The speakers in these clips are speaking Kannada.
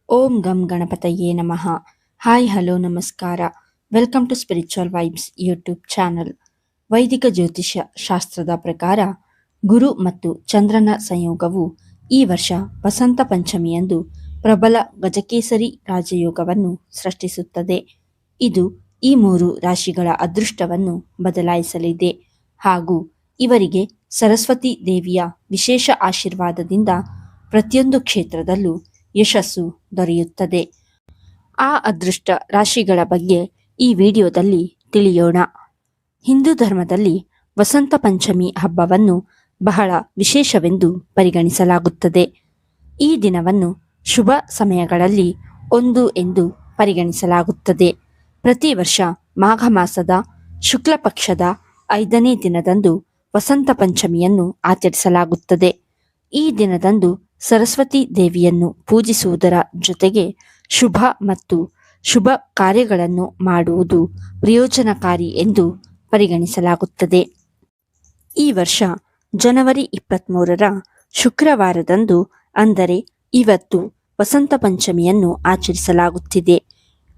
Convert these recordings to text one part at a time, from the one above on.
ಓಂ ಗಂ ಗಣಪತಯೇ ನಮಃ. ಹಾಯ್ ಹಲೋ ನಮಸ್ಕಾರ. Welcome to spiritual vibes YouTube channel. ವೈದಿಕ ಜ್ಯೋತಿಷ್ಯ ಶಾಸ್ತ್ರದ ಪ್ರಕಾರ ಗುರು ಮತ್ತು ಚಂದ್ರನ ಸಂಯೋಗವು ಈ ವರ್ಷ ವಸಂತ ಪಂಚಮಿಯಂದು ಪ್ರಬಲ ಗಜಕೇಸರಿ ರಾಜಯೋಗವನ್ನು ಸೃಷ್ಟಿಸುತ್ತದೆ. ಇದು ಈ 3 ರಾಶಿಗಳ ಅದೃಷ್ಟವನ್ನು ಬದಲಾಯಿಸಲಿದೆ ಹಾಗೂ ಇವರಿಗೆ ಸರಸ್ವತಿ ದೇವಿಯ ವಿಶೇಷ ಆಶೀರ್ವಾದದಿಂದ ಪ್ರತಿಯೊಂದು ಕ್ಷೇತ್ರದಲ್ಲೂ ಯಶಸ್ಸು ದೊರೆಯುತ್ತದೆ. ಆ ಅದೃಷ್ಟ ರಾಶಿಗಳ ಬಗ್ಗೆ ಈ ವಿಡಿಯೋದಲ್ಲಿ ತಿಳಿಯೋಣ. ಹಿಂದೂ ಧರ್ಮದಲ್ಲಿ ವಸಂತ ಪಂಚಮಿ ಹಬ್ಬವನ್ನು ಬಹಳ ವಿಶೇಷವೆಂದು ಪರಿಗಣಿಸಲಾಗುತ್ತದೆ. ಈ ದಿನವನ್ನು ಶುಭ ಸಮಯಗಳಲ್ಲಿ ಒಂದು ಎಂದು ಪರಿಗಣಿಸಲಾಗುತ್ತದೆ. ಪ್ರತಿ ವರ್ಷ ಮಾಘ ಮಾಸದ ಶುಕ್ಲ ಪಕ್ಷದ 5ನೇ ದಿನದಂದು ವಸಂತ ಪಂಚಮಿಯನ್ನು ಆಚರಿಸಲಾಗುತ್ತದೆ. ಈ ದಿನದಂದು ಸರಸ್ವತಿ ದೇವಿಯನ್ನು ಪೂಜಿಸುವುದರ ಜೊತೆಗೆ ಶುಭ ಮತ್ತು ಶುಭ ಕಾರ್ಯಗಳನ್ನು ಮಾಡುವುದು ಪ್ರಯೋಜನಕಾರಿ ಎಂದು ಪರಿಗಣಿಸಲಾಗುತ್ತದೆ. ಈ ವರ್ಷ ಜನವರಿ 23ರ ಶುಕ್ರವಾರದಂದು ಅಂದರೆ ಇವತ್ತು ವಸಂತ ಪಂಚಮಿಯನ್ನು ಆಚರಿಸಲಾಗುತ್ತಿದೆ.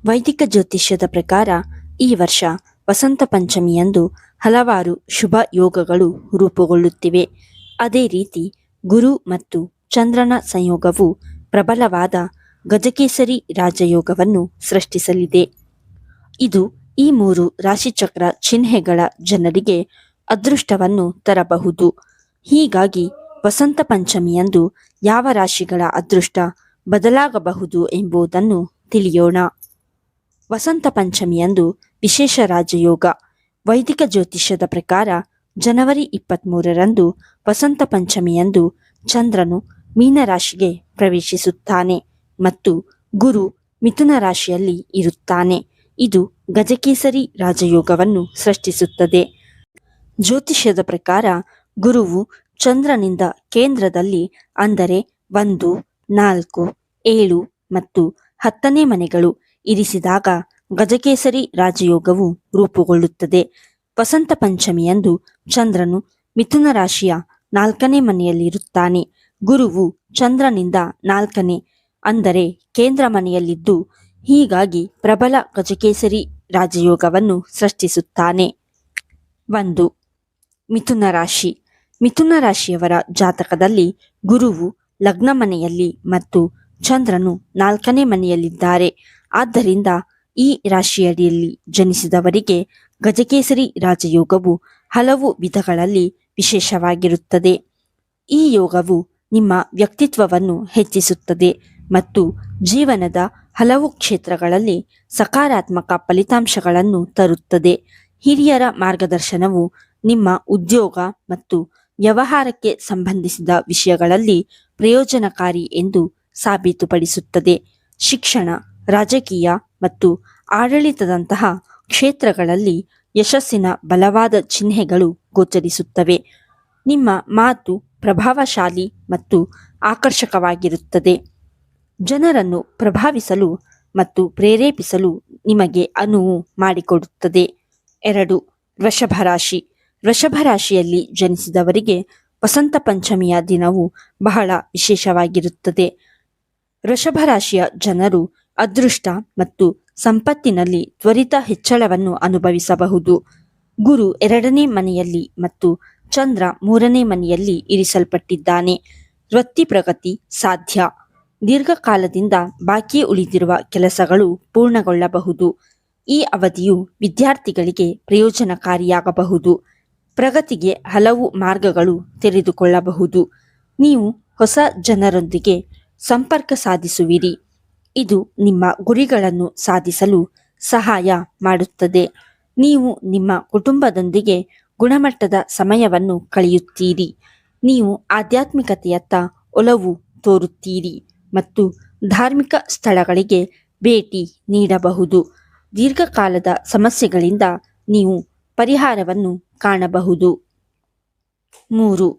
ವೈದಿಕ ಜ್ಯೋತಿಷ್ಯದ ಪ್ರಕಾರ ಈ ವರ್ಷ ವಸಂತ ಪಂಚಮಿಯಂದು ಹಲವಾರು ಶುಭ ಯೋಗಗಳು ರೂಪುಗೊಳ್ಳುತ್ತಿವೆ. ಅದೇ ರೀತಿ ಗುರು ಮತ್ತು ಚಂದ್ರನ ಸಂಯೋಗವು ಪ್ರಬಲವಾದ ಗಜಕೇಸರಿ ರಾಜಯೋಗವನ್ನು ಸೃಷ್ಟಿಸಲಿದೆ. ಇದು ಈ 3 ರಾಶಿಚಕ್ರ ಚಿಹ್ನೆಗಳ ಜನರಿಗೆ ಅದೃಷ್ಟವನ್ನು ತರಬಹುದು. ಹೀಗಾಗಿ ವಸಂತ ಪಂಚಮಿಯಂದು ಯಾವ ರಾಶಿಗಳ ಅದೃಷ್ಟ ಬದಲಾಗಬಹುದು ಎಂಬುದನ್ನು ತಿಳಿಯೋಣ. ವಸಂತ ಪಂಚಮಿಯಂದು ವಿಶೇಷ ರಾಜಯೋಗ. ವೈದಿಕ ಜ್ಯೋತಿಷ್ಯದ ಪ್ರಕಾರ ಜನವರಿ 23ರಂದು ವಸಂತ ಪಂಚಮಿಯಂದು ಚಂದ್ರನು ಮೀನರಾಶಿಗೆ ಪ್ರವೇಶಿಸುತ್ತಾನೆ ಮತ್ತು ಗುರು ಮಿಥುನ ರಾಶಿಯಲ್ಲಿ ಇರುತ್ತಾನೆ. ಇದು ಗಜಕೇಸರಿ ರಾಜಯೋಗವನ್ನು ಸೃಷ್ಟಿಸುತ್ತದೆ. ಜ್ಯೋತಿಷ್ಯದ ಪ್ರಕಾರ ಗುರುವು ಚಂದ್ರನಿಂದ ಕೇಂದ್ರದಲ್ಲಿ ಅಂದರೆ 1, 4, 7 ಮತ್ತು 10ನೇ ಮನೆಗಳು ಇರಿಸಿದಾಗ ಗಜಕೇಸರಿ ರಾಜಯೋಗವು ರೂಪುಗೊಳ್ಳುತ್ತದೆ. ವಸಂತ ಪಂಚಮಿಯಂದು ಚಂದ್ರನು ಮಿಥುನ ರಾಶಿಯ 4ನೇ ಮನೆಯಲ್ಲಿರುತ್ತಾನೆ. ಗುರುವು ಚಂದ್ರನಿಂದ 4ನೇ ಅಂದರೆ ಕೇಂದ್ರ ಮನೆಯಲ್ಲಿದ್ದು ಹೀಗಾಗಿ ಪ್ರಬಲ ಗಜಕೇಸರಿ ರಾಜಯೋಗವನ್ನು ಸೃಷ್ಟಿಸುತ್ತಾನೆ. 1. ಮಿಥುನ ರಾಶಿ. ಮಿಥುನ ರಾಶಿಯವರ ಜಾತಕದಲ್ಲಿ ಗುರುವು ಲಗ್ನ ಮನೆಯಲ್ಲಿ ಮತ್ತು ಚಂದ್ರನು 4ನೇ ಮನೆಯಲ್ಲಿದ್ದಾರೆ. ಆದ್ದರಿಂದ ಈ ರಾಶಿಯಡಿಯಲ್ಲಿ ಜನಿಸಿದವರಿಗೆ ಗಜಕೇಸರಿ ರಾಜಯೋಗವು ಹಲವು ವಿಧಗಳಲ್ಲಿ ವಿಶೇಷವಾಗಿರುತ್ತದೆ. ಈ ಯೋಗವು ನಿಮ್ಮ ವ್ಯಕ್ತಿತ್ವವನ್ನು ಹೆಚ್ಚಿಸುತ್ತದೆ ಮತ್ತು ಜೀವನದ ಹಲವು ಕ್ಷೇತ್ರಗಳಲ್ಲಿ ಸಕಾರಾತ್ಮಕ ಫಲಿತಾಂಶಗಳನ್ನು ತರುತ್ತದೆ. ಹಿರಿಯರ ಮಾರ್ಗದರ್ಶನವು ನಿಮ್ಮ ಉದ್ಯೋಗ ಮತ್ತು ವ್ಯವಹಾರಕ್ಕೆ ಸಂಬಂಧಿಸಿದ ವಿಷಯಗಳಲ್ಲಿ ಪ್ರಯೋಜನಕಾರಿ ಎಂದು ಸಾಬೀತುಪಡಿಸುತ್ತದೆ. ಶಿಕ್ಷಣ, ರಾಜಕೀಯ ಮತ್ತು ಆಡಳಿತದಂತಹ ಕ್ಷೇತ್ರಗಳಲ್ಲಿ ಯಶಸ್ಸಿನ ಬಲವಾದ ಚಿಹ್ನೆಗಳು ಗೋಚರಿಸುತ್ತವೆ. ನಿಮ್ಮ ಮಾತು ಪ್ರಭಾವಶಾಲಿ ಮತ್ತು ಆಕರ್ಷಕವಾಗಿರುತ್ತದೆ. ಜನರನ್ನು ಪ್ರಭಾವಿಸಲು ಮತ್ತು ಪ್ರೇರೇಪಿಸಲು ನಿಮಗೆ ಅನುವು ಮಾಡಿಕೊಡುತ್ತದೆ. 2. ವೃಷಭ ರಾಶಿ. ವೃಷಭ ರಾಶಿಯಲ್ಲಿ ಜನಿಸಿದವರಿಗೆ ವಸಂತ ಪಂಚಮಿಯ ದಿನವು ಬಹಳ ವಿಶೇಷವಾಗಿರುತ್ತದೆ. ವೃಷಭ ರಾಶಿಯ ಜನರು ಅದೃಷ್ಟ ಮತ್ತು ಸಂಪತ್ತಿನಲ್ಲಿ ತ್ವರಿತ ಹೆಚ್ಚಳವನ್ನು ಅನುಭವಿಸಬಹುದು. ಗುರು 2ನೇ ಮನೆಯಲ್ಲಿ ಮತ್ತು ಚಂದ್ರ 3ನೇ ಮನೆಯಲ್ಲಿ ಇರಿಸಲ್ಪಟ್ಟಿದ್ದಾನೆ. ವೃತ್ತಿ ಪ್ರಗತಿ ಸಾಧ್ಯ. ದೀರ್ಘಕಾಲದಿಂದ ಬಾಕಿ ಉಳಿದಿರುವ ಕೆಲಸಗಳು ಪೂರ್ಣಗೊಳ್ಳಬಹುದು. ಈ ಅವಧಿಯು ವಿದ್ಯಾರ್ಥಿಗಳಿಗೆ ಪ್ರಯೋಜನಕಾರಿಯಾಗಬಹುದು. ಪ್ರಗತಿಗೆ ಹಲವು ಮಾರ್ಗಗಳು ತೆರೆದುಕೊಳ್ಳಬಹುದು. ನೀವು ಹೊಸ ಜನರೊಂದಿಗೆ ಸಂಪರ್ಕ ಸಾಧಿಸುವಿರಿ. ಇದು ನಿಮ್ಮ ಗುರಿಗಳನ್ನು ಸಾಧಿಸಲು ಸಹಾಯ ಮಾಡುತ್ತದೆ. ನೀವು ನಿಮ್ಮ ಕುಟುಂಬದೊಂದಿಗೆ ಗುಣಮಟ್ಟದ ಸಮಯವನ್ನು ಕಳೆಯುತ್ತೀರಿ. ನೀವು ಆಧ್ಯಾತ್ಮಿಕತೆಯತ್ತ ಒಲವು ತೋರುತ್ತೀರಿ ಮತ್ತು ಧಾರ್ಮಿಕ ಸ್ಥಳಗಳಿಗೆ ಭೇಟಿ ನೀಡಬಹುದು. ದೀರ್ಘಕಾಲದ ಸಮಸ್ಯೆಗಳಿಂದ ನೀವು ಪರಿಹಾರವನ್ನು ಕಾಣಬಹುದು. 3.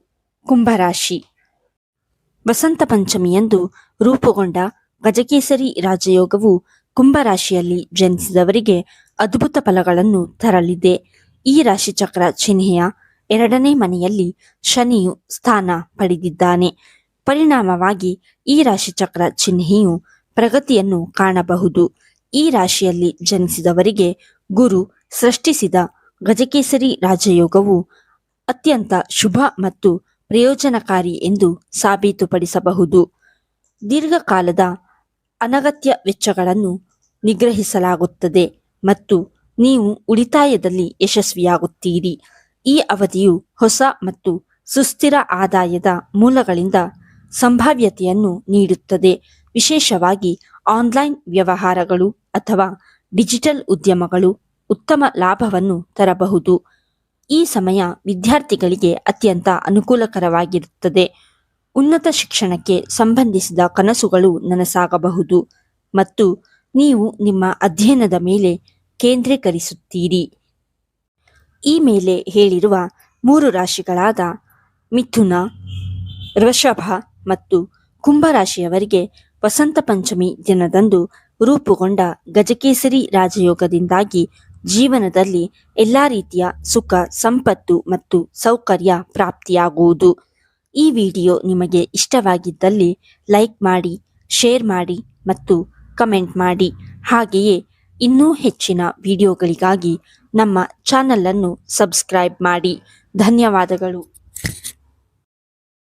ಕುಂಭರಾಶಿ. ವಸಂತ ಪಂಚಮಿಯಂದು ರೂಪುಗೊಂಡ ಗಜಕೇಸರಿ ರಾಜಯೋಗವು ಕುಂಭರಾಶಿಯಲ್ಲಿ ಜನಿಸಿದವರಿಗೆ ಅದ್ಭುತ ಫಲಗಳನ್ನು ತರಲಿದೆ. ಈ ರಾಶಿಚಕ್ರ ಚಿಹ್ನೆಯ 2ನೇ ಮನೆಯಲ್ಲಿ ಶನಿಯು ಸ್ಥಾನ ಪಡೆದಿದ್ದಾನೆ. ಪರಿಣಾಮವಾಗಿ ಈ ರಾಶಿಚಕ್ರ ಚಿಹ್ನೆಯು ಪ್ರಗತಿಯನ್ನು ಕಾಣಬಹುದು. ಈ ರಾಶಿಯಲ್ಲಿ ಜನಿಸಿದವರಿಗೆ ಗುರು ಸೃಷ್ಟಿಸಿದ ಗಜಕೇಸರಿ ರಾಜಯೋಗವು ಅತ್ಯಂತ ಶುಭ ಮತ್ತು ಪ್ರಯೋಜನಕಾರಿ ಎಂದು ಸಾಬೀತುಪಡಿಸಬಹುದು. ದೀರ್ಘಕಾಲದ ಅನಗತ್ಯ ವೆಚ್ಚಗಳನ್ನು ನಿಗ್ರಹಿಸಲಾಗುತ್ತದೆ ಮತ್ತು ನೀವು ಉಳಿತಾಯದಲ್ಲಿ ಯಶಸ್ವಿಯಾಗುತ್ತೀರಿ. ಈ ಅವಧಿಯು ಹೊಸ ಮತ್ತು ಸುಸ್ಥಿರ ಆದಾಯದ ಮೂಲಗಳಿಂದ ಸಂಭಾವ್ಯತೆಯನ್ನು ನೀಡುತ್ತದೆ. ವಿಶೇಷವಾಗಿ ಆನ್ಲೈನ್ ವ್ಯವಹಾರಗಳು ಅಥವಾ ಡಿಜಿಟಲ್ ಉದ್ಯಮಗಳು ಉತ್ತಮ ಲಾಭವನ್ನು ತರಬಹುದು. ಈ ಸಮಯ ವಿದ್ಯಾರ್ಥಿಗಳಿಗೆ ಅತ್ಯಂತ ಅನುಕೂಲಕರವಾಗಿರುತ್ತದೆ. ಉನ್ನತ ಶಿಕ್ಷಣಕ್ಕೆ ಸಂಬಂಧಿಸಿದ ಕನಸುಗಳು ನನಸಾಗಬಹುದು ಮತ್ತು ನೀವು ನಿಮ್ಮ ಅಧ್ಯಯನದ ಮೇಲೆ ಕೇಂದ್ರೀಕರಿಸುತ್ತೀರಿ. ಈ ಮೇಲೆ ಹೇಳಿರುವ 3 ರಾಶಿಗಳಾದ ಮಿಥುನ, ವೃಷಭ ಮತ್ತು ಕುಂಭ ರಾಶಿಯವರಿಗೆ ವಸಂತ ಪಂಚಮಿ ದಿನದಂದು ರೂಪುಗೊಂಡ ಗಜಕೇಸರಿ ರಾಜಯೋಗದಿಂದಾಗಿ ಜೀವನದಲ್ಲಿ ಎಲ್ಲ ರೀತಿಯ ಸುಖ, ಸಂಪತ್ತು ಮತ್ತು ಸೌಕರ್ಯ ಪ್ರಾಪ್ತಿಯಾಗುವುದು. ಈ ವಿಡಿಯೋ ನಿಮಗೆ ಇಷ್ಟವಾಗಿದ್ದಲ್ಲಿ ಲೈಕ್ ಮಾಡಿ, ಶೇರ್ ಮಾಡಿ ಮತ್ತು ಕಮೆಂಟ್ ಮಾಡಿ. ಹಾಗೆಯೇ ಇನ್ನೂ ಹೆಚ್ಚಿನ ವಿಡಿಯೋಗಳಿಗಾಗಿ ನಮ್ಮ ಚಾನಲನ್ನು ಸಬ್ಸ್ಕ್ರೈಬ್ ಮಾಡಿ. ಧನ್ಯವಾದಗಳು.